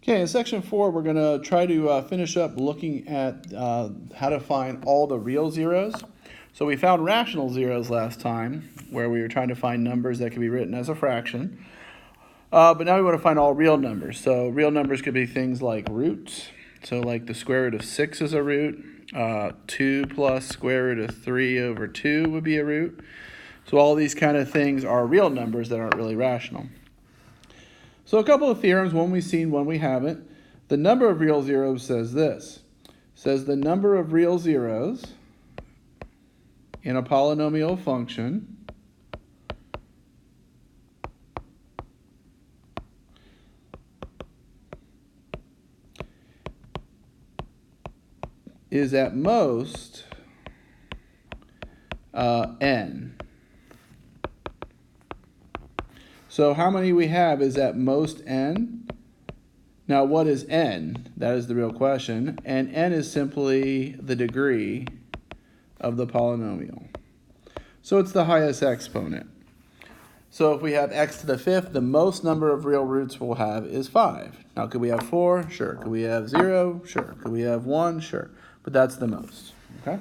Okay, in section 4, we're going to try to finish up looking at how to find all the real zeros. So we found rational zeros last time, where we were trying to find numbers that could be written as a fraction. But now we want to find all real numbers. So real numbers could be things like roots. So like the square root of 6 is a root. 2 plus square root of 3 over 2 would be a root. So all these kind of things are real numbers that aren't really rational. So a couple of theorems, one we've seen, one we haven't. The number of real zeros says this. It says the number of real zeros in a polynomial function is at most n. So how many we have is at most n. Now what is n? That is the real question. And n is simply the degree of the polynomial. So it's the highest exponent. So if we have x to the 5th, the most number of real roots we'll have is 5. Now could we have 4? Sure. Could we have 0? Sure. Could we have 1? Sure. But that's the most. Okay?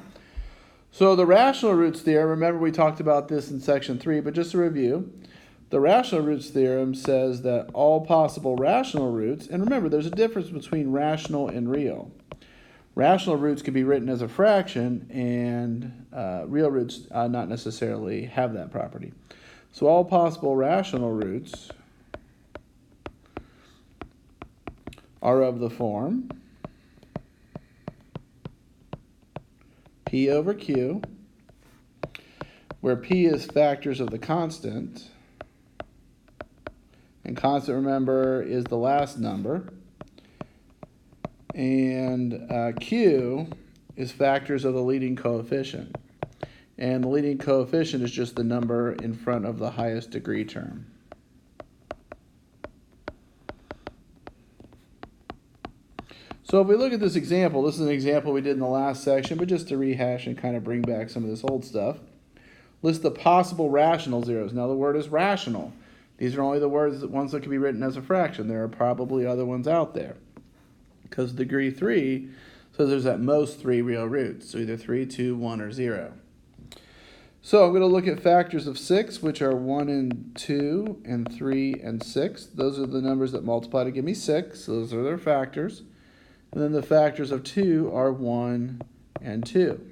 So the rational roots theorem, remember we talked about this in section 3, but just to review, the rational roots theorem says that all possible rational roots, and remember there's a difference between rational and real. Rational roots can be written as a fraction, and real roots not necessarily have that property. So all possible rational roots are of the form P over Q, where P is factors of the constant, and constant, remember, is the last number, and Q is factors of the leading coefficient. And the leading coefficient is just the number in front of the highest degree term. So if we look at this example, this is an example we did in the last section, but just to rehash and kind of bring back some of this old stuff. List the possible rational zeros. Now the word is rational. These are only the ones that can be written as a fraction. There are probably other ones out there. Because degree 3 says there's at most 3 real roots. So either 3, 2, 1, or 0. So I'm going to look at factors of 6, which are 1 and 2 and 3 and 6. Those are the numbers that multiply to give me 6. So those are their factors. And then the factors of 2 are 1 and 2.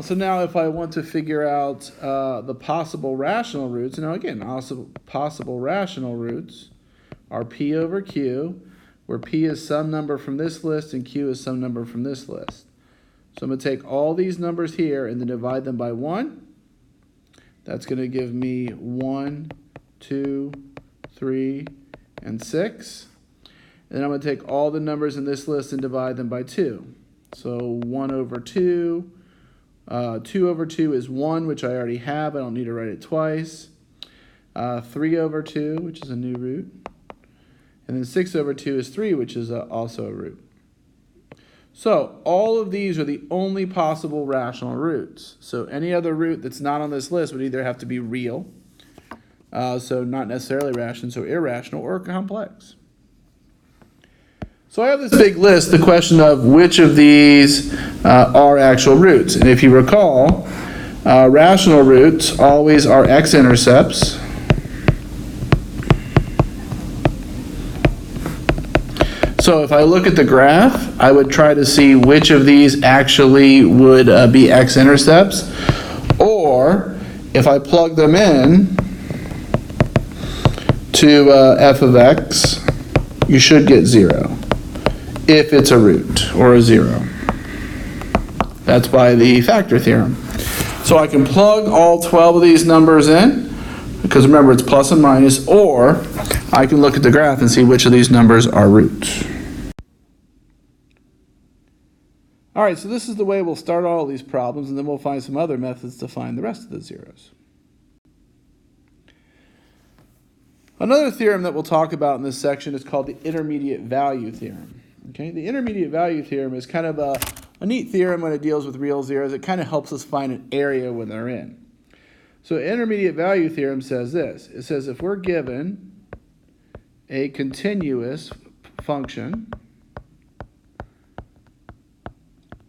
So now if I want to figure out the possible rational roots, now again, also possible rational roots are P over Q, where P is some number from this list and Q is some number from this list. So I'm going to take all these numbers here and then divide them by 1. That's going to give me 1, 2, 3, and 6. And then I'm going to take all the numbers in this list and divide them by 2. So 1 over 2. 2 over 2 is 1, which I already have. I don't need to write it twice. 3 over 2, which is a new root. And then 6 over 2 is 3, which is also a root. So all of these are the only possible rational roots. So any other root that's not on this list would either have to be real, so not necessarily rational, so irrational, or complex. So I have this big list, the question of which of these are actual roots. And if you recall, rational roots always are x-intercepts. So if I look at the graph, I would try to see which of these actually would be x-intercepts. Or if I plug them in to f of x, you should get 0. If it's a root or a 0. That's by the factor theorem. So I can plug all 12 of these numbers in, because remember it's plus and minus, or I can look at the graph and see which of these numbers are roots. All right, so this is the way we'll start all these problems, and then we'll find some other methods to find the rest of the zeros. Another theorem that we'll talk about in this section is called the intermediate value theorem. Okay, the intermediate value theorem is kind of a neat theorem when it deals with real zeros. It kind of helps us find an area when they're in. So intermediate value theorem says this. It says if we're given a continuous function.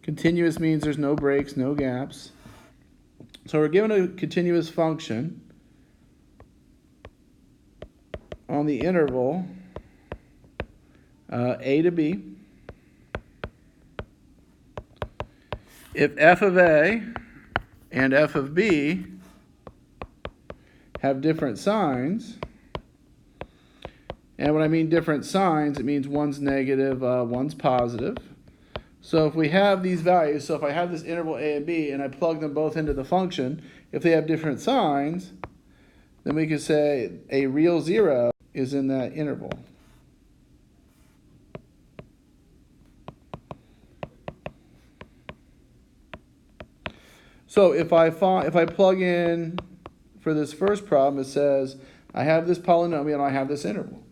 Continuous means there's no breaks, no gaps. So we're given a continuous function on the interval a to b. If f of a and f of b have different signs, and when I mean different signs, it means one's negative, one's positive. So if we have these values, so if I have this interval a and b and I plug them both into the function, if they have different signs, then we could say a real zero is in that interval. So if I plug in for this first problem, it says I have this polynomial and I have this interval.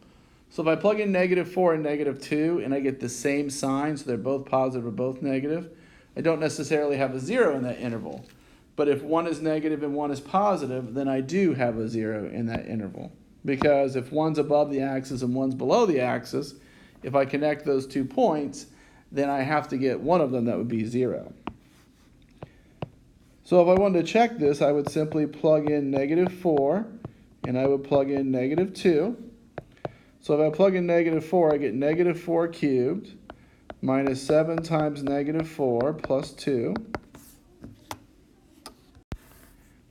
So if I plug in -4 and -2 and I get the same sign, so they're both positive or both negative, I don't necessarily have a zero in that interval. But if one is negative and one is positive, then I do have a zero in that interval. Because if one's above the axis and one's below the axis, if I connect those 2 points, then I have to get one of them that would be 0. So if I wanted to check this, I would simply plug in -4 and I would plug in -2. So if I plug in -4, I get -4 cubed minus 7 times -4 plus 2.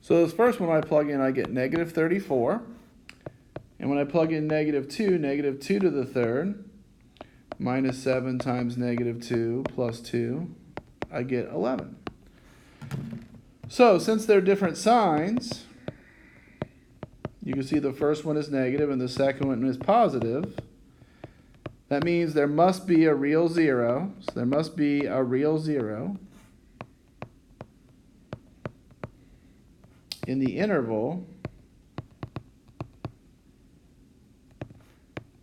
So this first one I plug in, I get -34. And when I plug in -2 to the third minus 7 times -2 plus 2, I get 11. So since they're different signs, you can see the first one is negative and the second one is positive. That means there must be a real zero. So there must be a real zero in the interval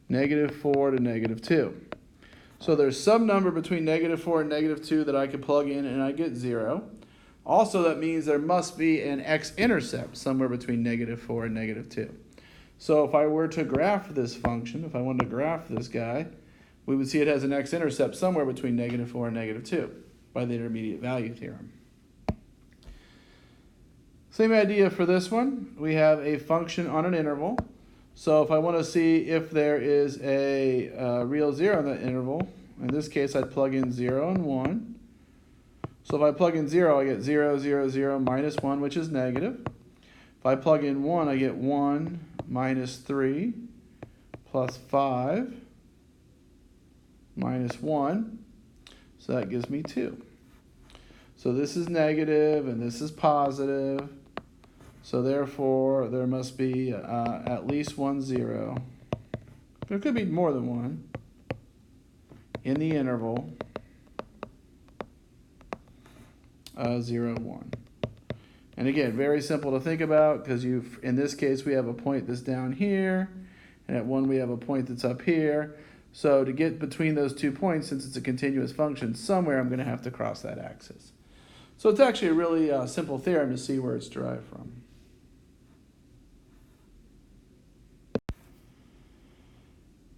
-4 to -2. So there's some number between -4 and -2 that I can plug in and I get 0. Also, that means there must be an x-intercept somewhere between -4 and -2. So if I were to graph this function, if I wanted to graph this guy, we would see it has an x-intercept somewhere between -4 and -2 by the intermediate value theorem. Same idea for this one. We have a function on an interval. So if I want to see if there is a real zero in that interval, in this case I'd plug in 0 and 1. So if I plug in 0, I get 0, 0, 0, minus 1, which is negative. If I plug in 1, I get 1 minus 3 plus 5 minus 1. So that gives me 2. So this is negative and this is positive. So therefore, there must be at least 1 0. There could be more than one in the interval 0, 1. And again, very simple to think about because in this case we have a point that's down here, and at 1 we have a point that's up here. So to get between those 2 points, since it's a continuous function, somewhere I'm going to have to cross that axis. So it's actually a really simple theorem to see where it's derived from.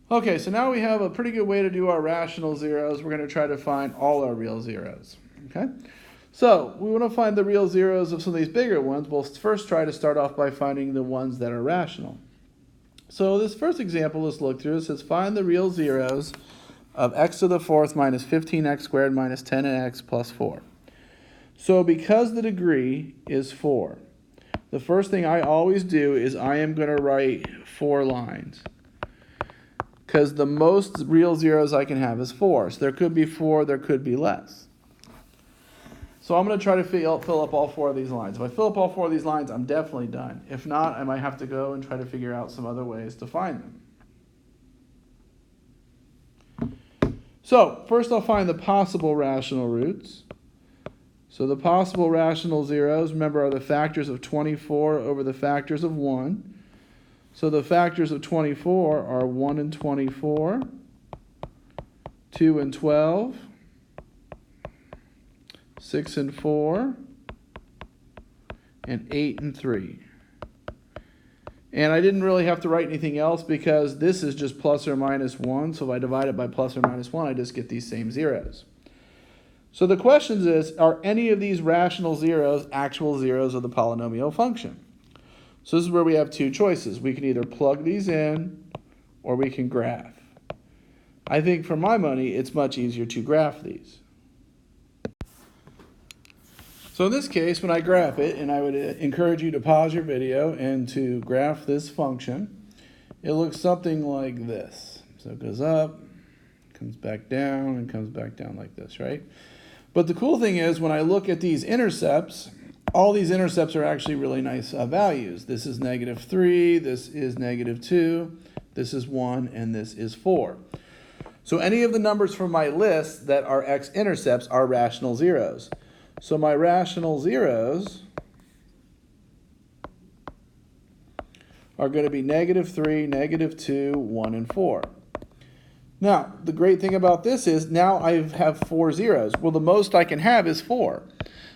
Okay, so now we have a pretty good way to do our rational zeros. We're going to try to find all our real zeros. Okay. So we want to find the real zeros of some of these bigger ones. We'll first try to start off by finding the ones that are rational. So this first example, let's look through. It says find the real zeros of x to the fourth minus 15x squared minus 10x plus 4. So because the degree is 4, the first thing I always do is I am going to write 4 lines. Because the most real zeros I can have is 4. So there could be 4, there could be less. So I'm going to try to fill up all 4 of these lines. If I fill up all 4 of these lines, I'm definitely done. If not, I might have to go and try to figure out some other ways to find them. So first I'll find the possible rational roots. So the possible rational zeros, remember, are the factors of 24 over the factors of 1. So the factors of 24 are 1 and 24, 2 and 12, 6 and 4, and 8 and 3. And I didn't really have to write anything else because this is just plus or minus 1. So if I divide it by plus or minus 1, I just get these same zeros. So the question is, are any of these rational zeros actual zeros of the polynomial function? So this is where we have two choices. We can either plug these in or we can graph. I think for my money, it's much easier to graph these. So in this case, when I graph it, and I would encourage you to pause your video and to graph this function, it looks something like this. So it goes up, comes back down, and comes back down like this, right? But the cool thing is when I look at these intercepts, all these intercepts are actually really nice values. This is -3, this is -2, this is 1, and this is 4. So any of the numbers from my list that are x-intercepts are rational zeros. So my rational zeros are going to be -3, -2, 1, and 4. Now, the great thing about this is now I have 4 zeros. Well, the most I can have is 4.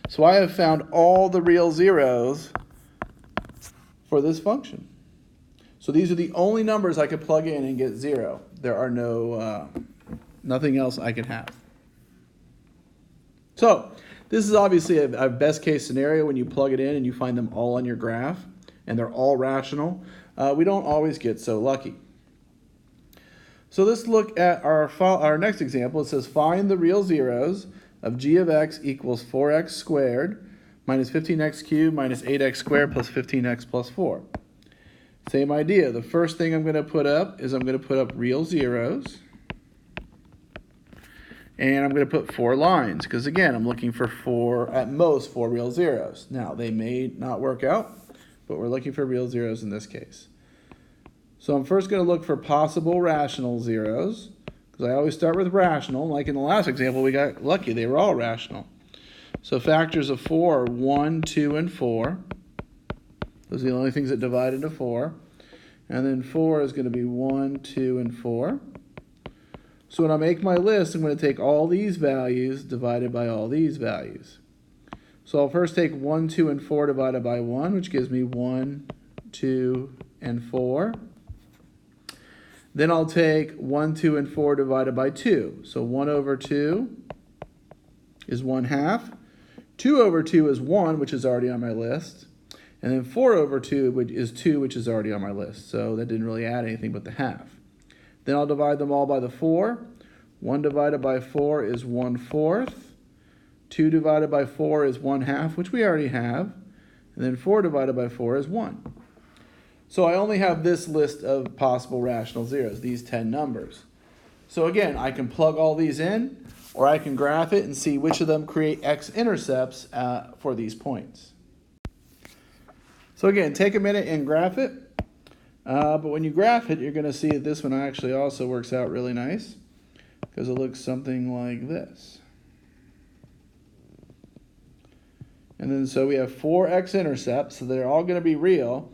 So I have found all the real zeros for this function. So these are the only numbers I could plug in and get 0. There are nothing else I can have. So this is obviously a best case scenario when you plug it in and you find them all on your graph and they're all rational. We don't always get so lucky. So let's look at our next example. It says find the real zeros of g of x equals 4x squared minus 15x cubed minus 8x squared plus 15x plus 4. Same idea. The first thing I'm going to put up is I'm going to put up real zeros. And I'm going to put 4 lines because, again, I'm looking for at most 4 real zeros. Now, they may not work out, but we're looking for real zeros in this case. So I'm first going to look for possible rational zeros because I always start with rational. Like in the last example, we got lucky. They were all rational. So factors of 4 are 1, 2, and 4. Those are the only things that divide into 4. And then 4 is going to be 1, 2, and 4. So when I make my list, I'm going to take all these values divided by all these values. So I'll first take 1, 2, and 4 divided by 1, which gives me 1, 2, and 4. Then I'll take 1, 2, and 4 divided by 2. So 1 over 2 is 1/2. 2 over 2 is 1, which is already on my list. And then 4 over 2 is 2, which is already on my list. So that didn't really add anything but the half. Then I'll divide them all by the 4. 1 divided by 4 is 1/4. 2 divided by 4 is 1/2, which we already have. And then 4 divided by 4 is 1. So I only have this list of possible rational zeros, these 10 numbers. So again, I can plug all these in, or I can graph it and see which of them create x-intercepts for these points. So again, take a minute and graph it. But when you graph it, you're going to see that this one actually also works out really nice because it looks something like this. And then so we have 4 x-intercepts, so they're all going to be real.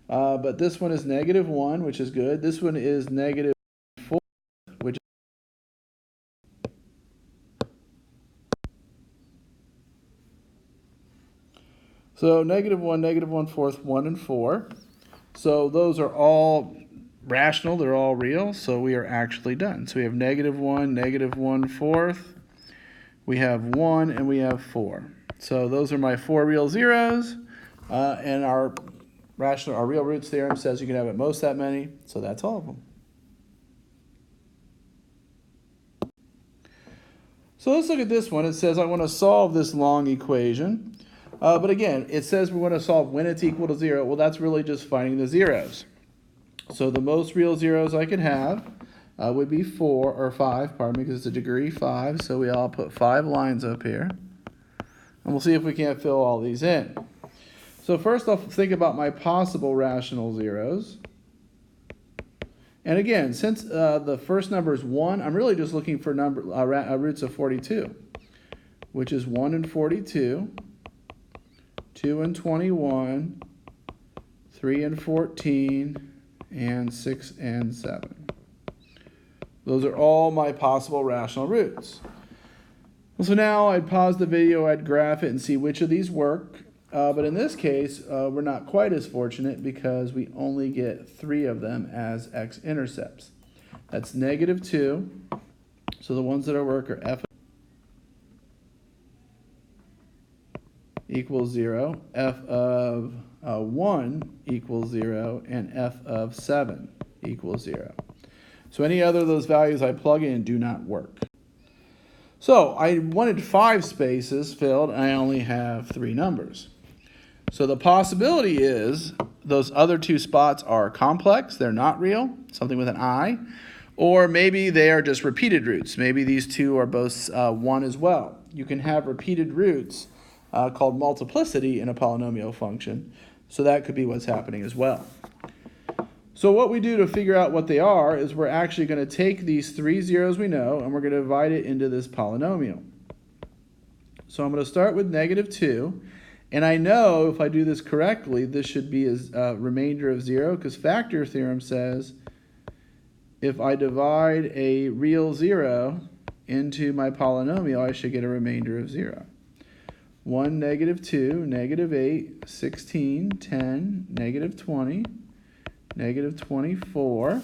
But this one is -1, which is good. This one is -4, which is so -1, -1/4, 1, and 4. So those are all rational, they're all real, so we are actually done. So we have -1, -1/4, we have 1, and we have 4. So those are my 4 real zeros, and our real roots theorem says you can have at most that many, so that's all of them. So let's look at this one. It says I want to solve this long equation. But again, it says we want to solve when it's equal to 0. Well, that's really just finding the zeros. So the most real zeros I could have would be 4 or 5, pardon me, because it's a degree 5. So we all put 5 lines up here. And we'll see if we can't fill all these in. So first I'll think about my possible rational zeros. And again, since the first number is 1, I'm really just looking for roots of 42, which is 1 and 42. 2 and 21, 3 and 14, and 6 and 7. Those are all my possible rational roots. So now I'd pause the video, I'd graph it and see which of these work. But in this case, we're not quite as fortunate because we only get 3 of them as x-intercepts. That's -2. So the ones that are work are f equals 0, f of 1 equals 0, and f of 7 equals 0. So any other of those values I plug in do not work. So I wanted 5 spaces filled, and I only have 3 numbers. So the possibility is those other 2 spots are complex, they're not real, something with an I, or maybe they are just repeated roots. Maybe these 2 are both 1 as well. You can have repeated roots called multiplicity in a polynomial function, so that could be what's happening as well. So what we do to figure out what they are is we're actually going to take these 3 zeros we know and we're going to divide it into this polynomial. So I'm going to start with -2, and I know if I do this correctly this should be a remainder of 0 because factor theorem says if I divide a real 0 into my polynomial I should get a remainder of 0. 1, -2, -8, 16, 10, -20, -24,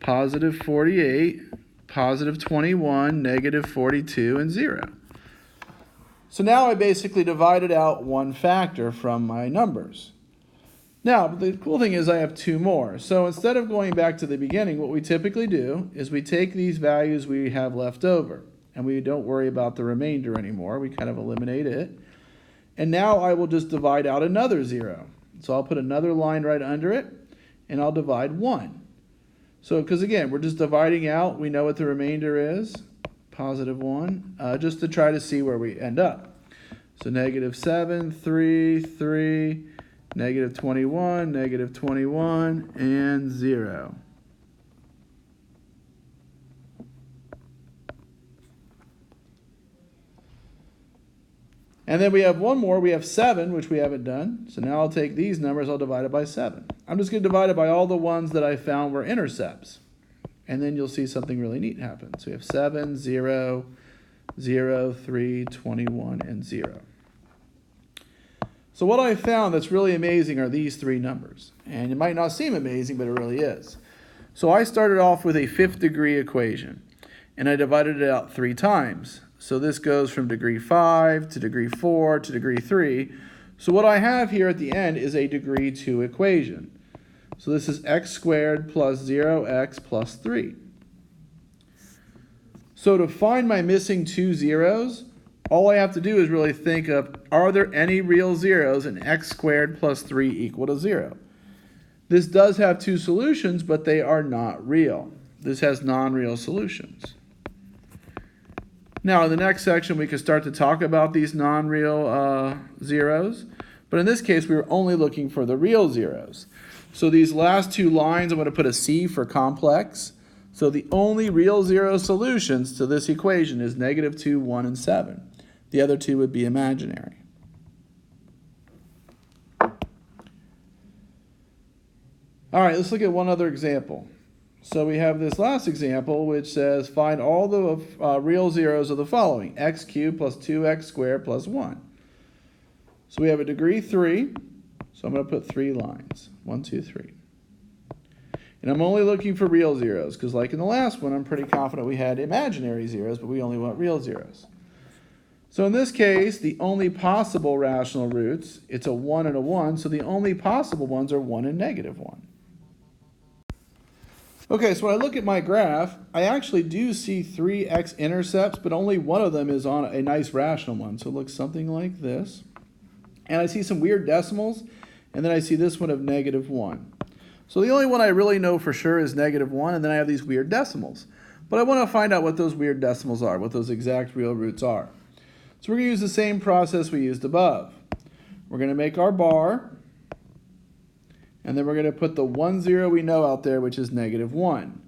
+48, +21, -42, and 0. So now I basically divided out one factor from my numbers. Now, the cool thing is I have 2 more. So instead of going back to the beginning, what we typically do is we take these values we have left over, and we don't worry about the remainder anymore. We kind of eliminate it. And now I will just divide out another 0. So I'll put another line right under it, and I'll divide 1. So, because again, we're just dividing out, we know what the remainder is, +1, just to try to see where we end up. So -7, 3, 3, -21, -21, and 0. And then we have one more, we have 7, which we haven't done. So now I'll take these numbers, I'll divide it by 7. I'm just going to divide it by all the ones that I found were intercepts. And then you'll see something really neat happen. So we have 7, 0, 0, 3, 21, and 0. So what I found that's really amazing are these 3 numbers. And it might not seem amazing, but it really is. So I started off with a 5th degree equation. And I divided it out 3 times. So this goes from degree 5 to degree 4 to degree 3. So what I have here at the end is a degree 2 equation. So this is x squared plus 0x plus 3. So to find my missing 2 zeros, all I have to do is really think of, are there any real zeros in x squared plus 3 equal to 0? This does have 2 solutions, but they are not real. This has non-real solutions. Now, in the next section, we can start to talk about these non-real zeros. But in this case, we were only looking for the real zeros. So these last 2 lines, I'm going to put a C for complex. So the only real 0 solutions to this equation is -2, 1, and 7. The other 2 would be imaginary. All right, let's look at one other example. So we have this last example which says find all the real zeros of the following: x cubed plus 2x squared plus 1. So we have a degree 3, so I'm going to put 3 lines, 1, 2, 3. And I'm only looking for real zeros because like in the last one I'm pretty confident we had imaginary zeros, but we only want real zeros. So in this case, the only possible rational roots, it's a 1 and a 1, so the only possible ones are 1 and -1. Okay, so when I look at my graph, I actually do see 3 x-intercepts, but only one of them is on a nice rational one. So it looks something like this. And I see some weird decimals, and then I see this one of -1. So the only one I really know for sure is -1, and then I have these weird decimals. But I want to find out what those weird decimals are, what those exact real roots are. So we're going to use the same process we used above. We're going to make our bar, and then we're going to put the 1, 0 we know out there, which is -1.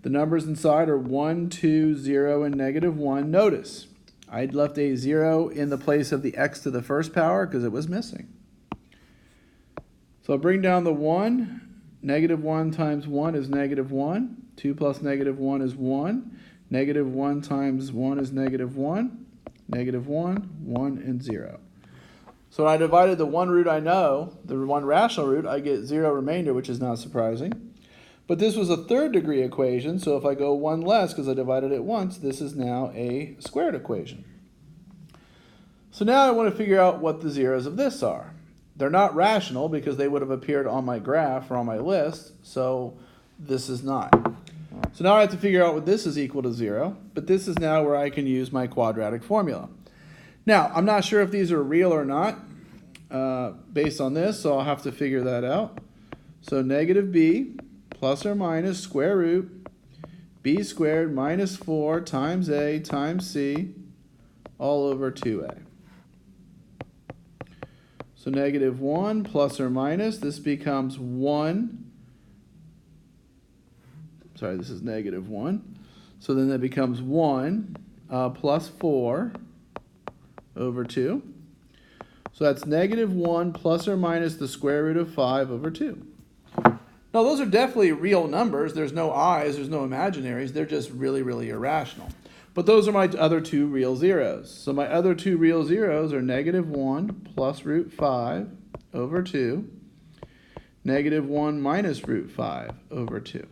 The numbers inside are 1, 2, 0, and -1. Notice, I'd left a 0 in the place of the x to the first power because it was missing. So I'll bring down the 1. -1 times 1 is -1. 2 plus -1 is 1. -1 times 1 is -1. -1, 1, and 0. So when I divided the one root I know, the one rational root, I get 0 remainder, which is not surprising. But this was a third degree equation, so if I go one less because I divided it once, this is now a squared equation. So now I want to figure out what the zeros of this are. They're not rational because they would have appeared on my graph or on my list, so this is not. So now I have to figure out what this is equal to 0, but this is now where I can use my quadratic formula. Now, I'm not sure if these are real or not based on this, so I'll have to figure that out. So negative b plus or minus square root b squared minus 4 times a times c all over 2a. So negative 1 plus or minus, this becomes 1. Sorry, this is negative 1. So then that becomes 1 plus 4 over 2. So that's negative 1 plus or minus the square root of 5 over 2. Now those are definitely real numbers. There's no i's, there's no imaginaries. They're just really, really irrational. But those are my other two real zeros. So my other two real zeros are negative 1 plus root 5 over 2, negative 1 minus root 5 over 2.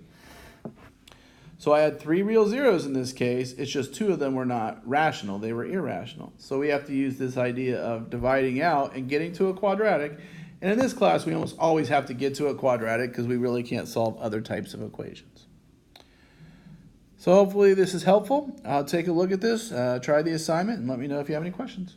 So I had three real zeros in this case. It's just two of them were not rational. They were irrational. So we have to use this idea of dividing out and getting to a quadratic. And in this class, we almost always have to get to a quadratic because we really can't solve other types of equations. So hopefully this is helpful. Take a look at this, try the assignment, and let me know if you have any questions.